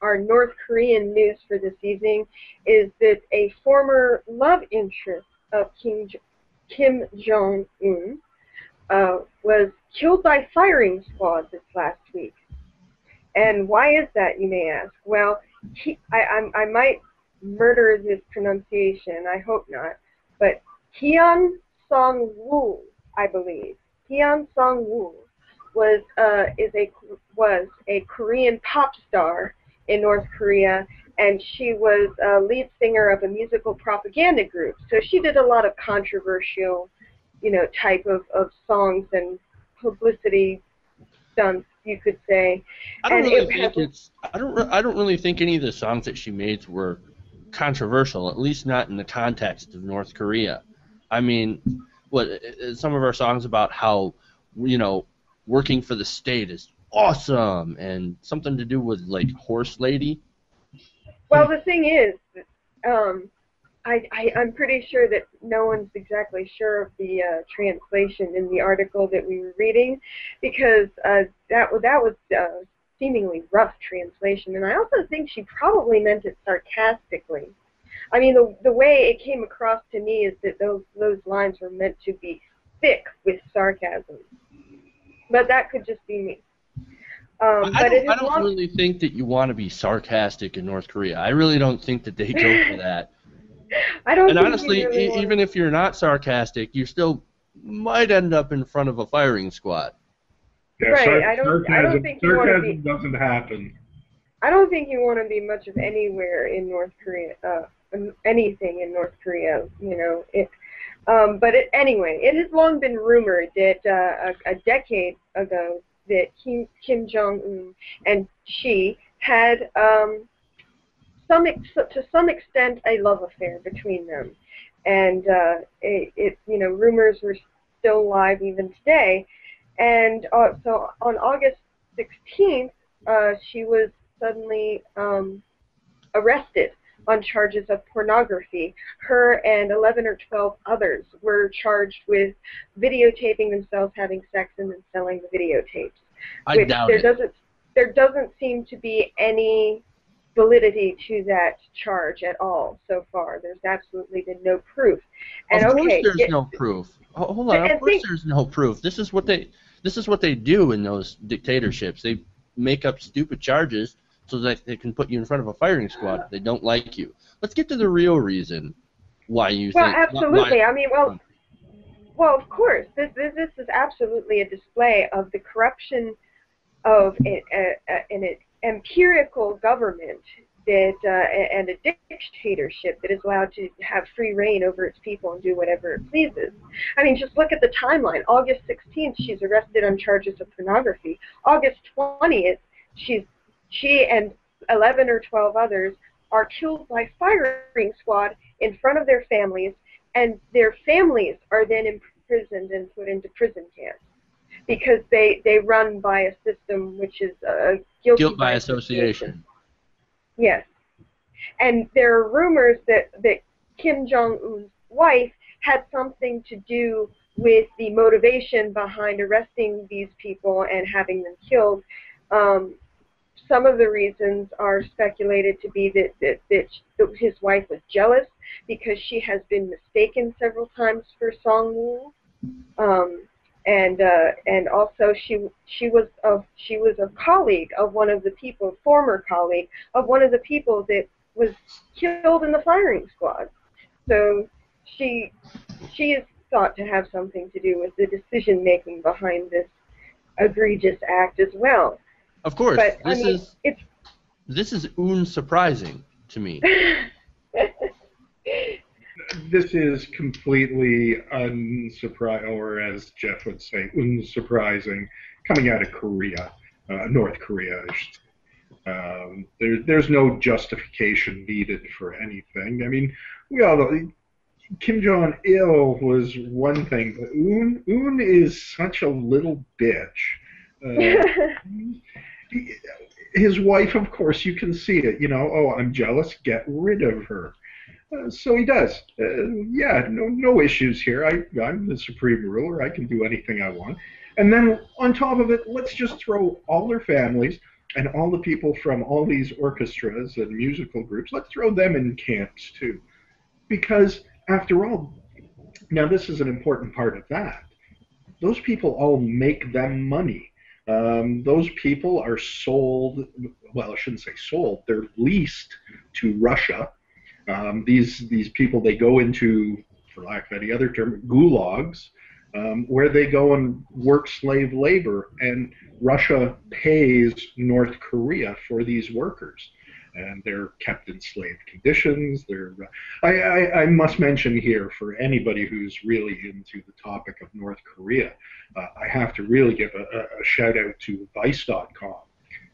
our North Korean news for this evening is that a former love interest of Kim Jong Un was killed by firing squad this last week. And why is that, you may ask? Well, I might murder this pronunciation, I hope not, but Hyun Song-woo, I believe. Hyun Song-woo was a Korean pop star in North Korea, and she was a lead singer of a musical propaganda group. So she did a lot of controversial, type of songs and publicity stunts, you could say. I don't really think it's. I don't really think any of the songs that she made were controversial, at least not in the context of North Korea. I mean, some of our songs about how, working for the state is awesome, and something to do with like horse lady. Well, the thing is, I'm pretty sure that no one's exactly sure of the translation in the article that we were reading, because that was seemingly rough translation, and I also think she probably meant it sarcastically. I mean, the way it came across to me is that those lines were meant to be thick with sarcasm, but that could just be me. I don't really think that you want to be sarcastic in North Korea. I really don't think that they go for that. And honestly, even if you're not sarcastic, you still might end up in front of a firing squad. Yeah, right. I don't think you want to be. Doesn't happen. I don't think you want to be much of anywhere in North Korea. Anything in North Korea, But anyway, it has long been rumored that a decade ago that Kim Jong Un and she had to some extent a love affair between them, and rumors were still alive even today. And so on August 16th, she was suddenly arrested on charges of pornography. Her and 11 or 12 others were charged with videotaping themselves having sex and then selling the videotapes. I doubt it. There doesn't seem to be any validity to that charge at all so far. There's absolutely been no proof. And of course there's no proof. Hold on, of course there's no proof. This is what they do in those dictatorships. They make up stupid charges so that they can put you in front of a firing squad if they don't like you. Let's get to the real reason why you think. Well, absolutely. I mean, well, of course. This is absolutely a display of the corruption of an empirical government and a dictatorship that is allowed to have free reign over its people and do whatever it pleases. I mean, just look at the timeline. August 16th, she's arrested on charges of pornography. August 20th, she and 11 or 12 others are killed by firing squad in front of their families, and their families are then imprisoned and put into prison camps because they run by a system which is guilt by association. Yes. And there are rumors that Kim Jong-Un's wife had something to do with the motivation behind arresting these people and having them killed. Some of the reasons are speculated to be that his wife was jealous because she has been mistaken several times for Song-woo, and also she was a colleague of one of the people, former colleague of one of the people that was killed in the firing squad. So she is thought to have something to do with the decision making behind this egregious act as well. Of course, but, this is unsurprising to me. This is completely unsurprising, or as Jeff would say, unsurprising, coming out of Korea, North Korea. There's no justification needed for anything. I mean, we all know Kim Jong-Il was one thing, but Un is such a little bitch. His wife, of course, you can see it. Oh, I'm jealous. Get rid of her. So he does. Yeah, no issues here. I'm the supreme ruler. I can do anything I want. And then on top of it, let's just throw all their families and all the people from all these orchestras and musical groups, let's throw them in camps too. Because after all, now this is an important part of that. Those people all make them money. Those people are sold, well, I shouldn't say sold, they're leased to Russia. These people, they go into, for lack of any other term, gulags, where they go and work slave labor, and Russia pays North Korea for these workers. And they're kept in slave conditions. I must mention here, for anybody who's really into the topic of North Korea, I have to really give a shout out to Vice.com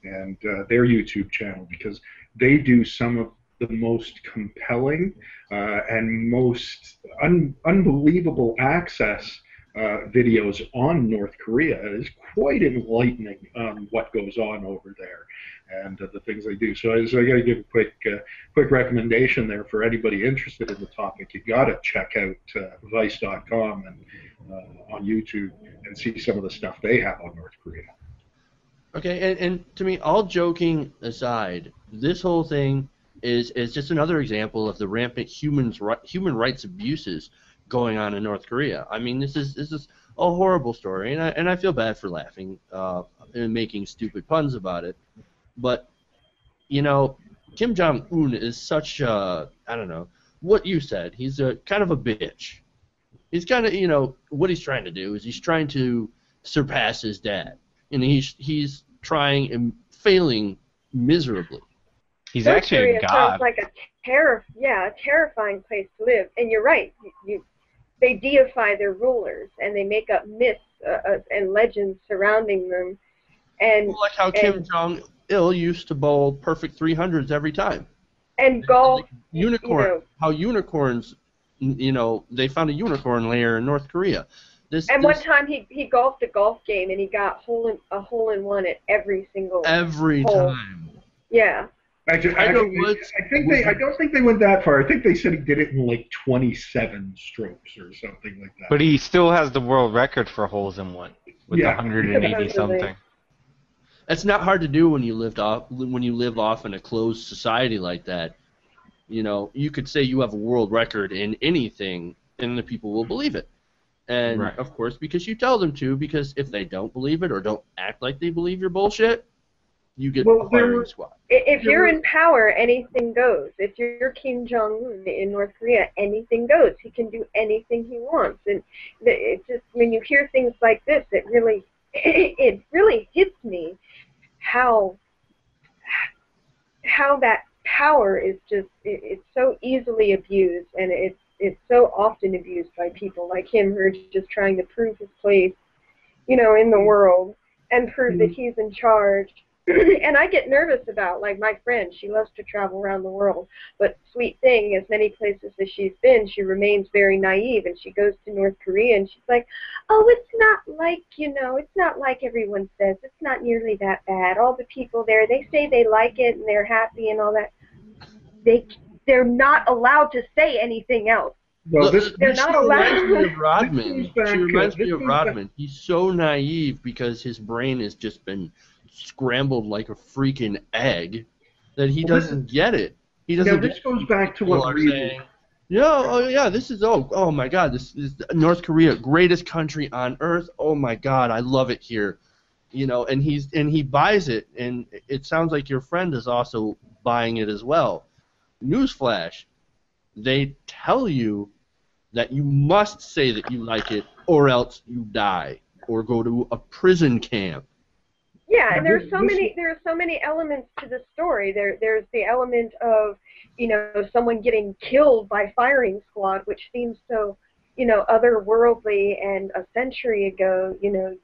and their YouTube channel, because they do some of the most compelling and most unbelievable access videos on North Korea. It is quite enlightening what goes on over there and the things they do. So I got to give a quick recommendation there for anybody interested in the topic. You got to check out Vice.com and on YouTube and see some of the stuff they have on North Korea. Okay, and to me, all joking aside, this whole thing is just another example of the rampant human rights abuses going on in North Korea. I mean, this is a horrible story, and I feel bad for laughing and making stupid puns about it. But you know, Kim Jong Un is such a, I don't know what you said. He's a kind of a bitch. He's kind of, you know, what he's trying to do is he's trying to surpass his dad, and he's trying and failing miserably. He's actually a god. Sounds like a terrifying place to live. And you're right. They deify their rulers, and they make up myths and legends surrounding them. And well, like how Kim Jong-Il used to bowl perfect 300s every time. And golf. Like unicorn. You know, how unicorns, you know, they found a unicorn lair in North Korea. One time he golfed a golf game, and he got a hole in one at every single hole. Time. Yeah. I don't think they went that far. I think they said he did it in like 27 strokes or something like that. But he still has the world record for holes in one with 180 something. That's not hard to do when you live off in a closed society like that. You know, you could say you have a world record in anything, and the people will believe it. And right. Of course, because you tell them to. Because if they don't believe it or don't act like they believe your bullshit, you get a firing squad. If you're in power, anything goes. If you're Kim Jong Un in North Korea, anything goes. He can do anything he wants, and it just, when you hear things like this, it really hits me how that power is just it's so easily abused, and it's so often abused by people like him who are just trying to prove his place, you know, in the world and prove that he's in charge. And I get nervous about, like, my friend, she loves to travel around the world, but sweet thing, as many places as she's been, she remains very naive, and she goes to North Korea, and she's like, oh, it's not like, you know, it's not like everyone says, it's not nearly that bad. All the people there, they say they like it, and they're happy and all that. They're not allowed to say anything else. Well, they're not allowed to. She reminds me of Rodman. He's so naive because his brain has just been scrambled like a freaking egg that he doesn't get it. He doesn't. This goes back to what we're saying. This is oh my God, this is North Korea, greatest country on earth. Oh my God, I love it here. You know, and he buys it, and it sounds like your friend is also buying it as well. Newsflash, they tell you that you must say that you like it, or else you die, or go to a prison camp. Yeah, and there are so many elements to the story. There's the element of, you know, someone getting killed by firing squad, which seems so, you know, otherworldly and a century ago. You know,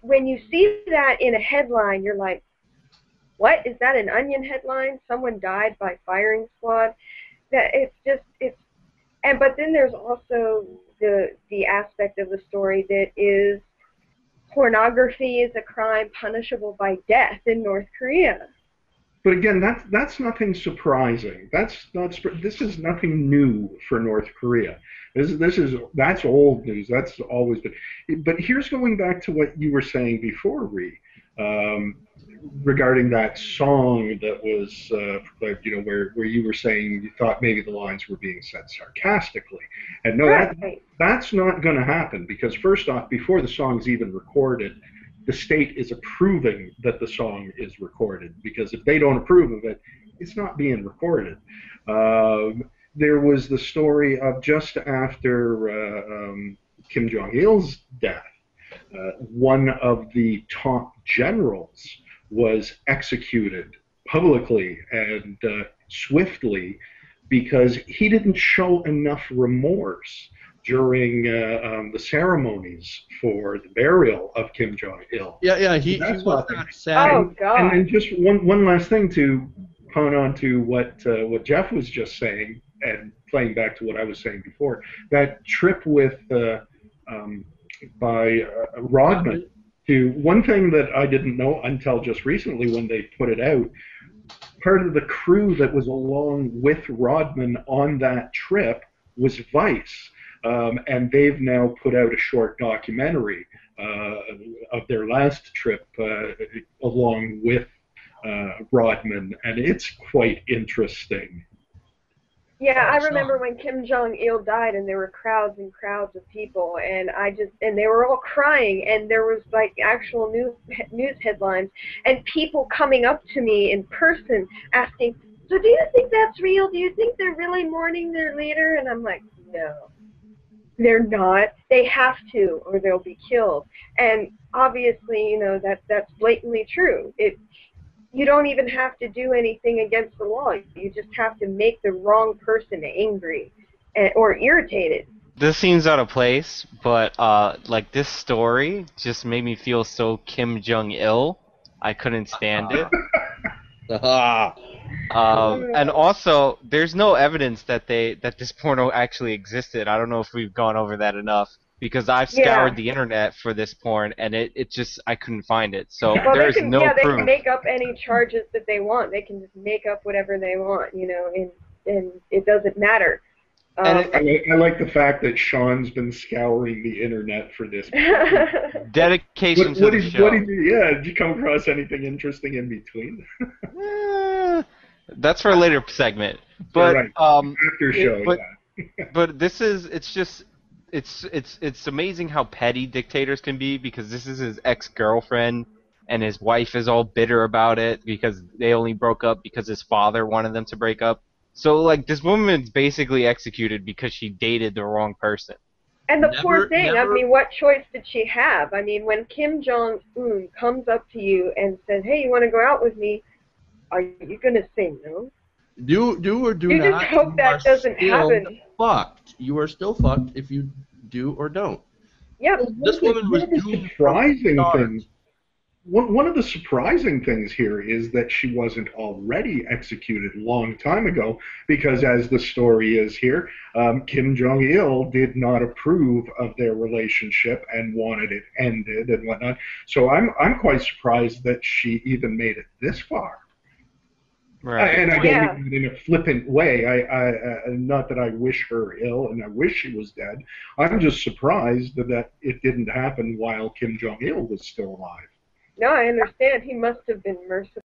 when you see that in a headline, you're like, what? Is that an Onion headline? Someone died by firing squad? But then there's also the aspect of the story that is pornography is a crime punishable by death in North Korea. But again, that's nothing surprising. This is nothing new for North Korea. That's old news. That's always been. But here's going back to what you were saying before, Ree. regarding that song that was, where you were saying you thought maybe the lines were being said sarcastically, and no, Right. that's not going to happen because first off, before the song's even recorded, the state is approving that the song is recorded because if they don't approve of it, it's not being recorded. There was the story of just after Kim Jong-il's death, one of the top generals was executed publicly and swiftly because he didn't show enough remorse during the ceremonies for the burial of Kim Jong-il. Yeah, he That's was not the, not sad. Oh and God. then just one last thing to pawn on to what Jeff was just saying, and playing back to what I was saying before. That trip with by Rodman to one thing that I didn't know until just recently when they put it out. Part of the crew that was along with Rodman on that trip was Vice, and they've now put out a short documentary of their last trip along with Rodman, and it's quite interesting. Yeah, I Oh, remember Sean. when Kim Jong-il died, and there were crowds and crowds of people, and they were all crying, and there was like actual news headlines, and people coming up to me in person asking, "So do you think that's real? Do you think they're really mourning their leader?" And I'm like, "No, they're not. They have to, or they'll be killed." And obviously, that's blatantly true. You don't even have to do anything against the law. You just have to make the wrong person angry or irritated. This seems out of place, but like this story just made me feel so Kim Jong-il. I couldn't stand it. Ah. And also, there's no evidence that this porno actually existed. I don't know if we've gone over that enough because I've scoured Yeah. the internet for this porn and it just I couldn't find it. So Well, there is no they proof. can make up any charges that they want. They can just make up whatever they want, and it doesn't matter. And I like the fact that Sean's been scouring the internet for this. dedication to the show. Did you come across anything interesting in between? That's for a later segment. But right. After show, but it's amazing how petty dictators can be because this is his ex-girlfriend and his wife is all bitter about it because they only broke up because his father wanted them to break up. So like this woman's basically executed because she dated the wrong person. And the poor thing, I never- mean, what choice did she have? I mean, when Kim Jong-Un comes up to you and says, "Hey, you want to go out with me?" Are you going to say no? Do or do You not. just hope that doesn't happen. Fucked. You are still fucked if you do or don't. Yep. This woman was one of the doomed surprising from the things. One of the surprising things here is that she wasn't already executed a long time ago, because as the story is here, Kim Jong-il did not approve of their relationship and wanted it ended and whatnot. So I'm quite surprised that she even made it this far. Right. And I don't Yeah. mean it in a flippant way. Not that I wish her ill and I wish she was dead. I'm just surprised that it didn't happen while Kim Jong-il was still alive. No, I understand. He must have been merciful.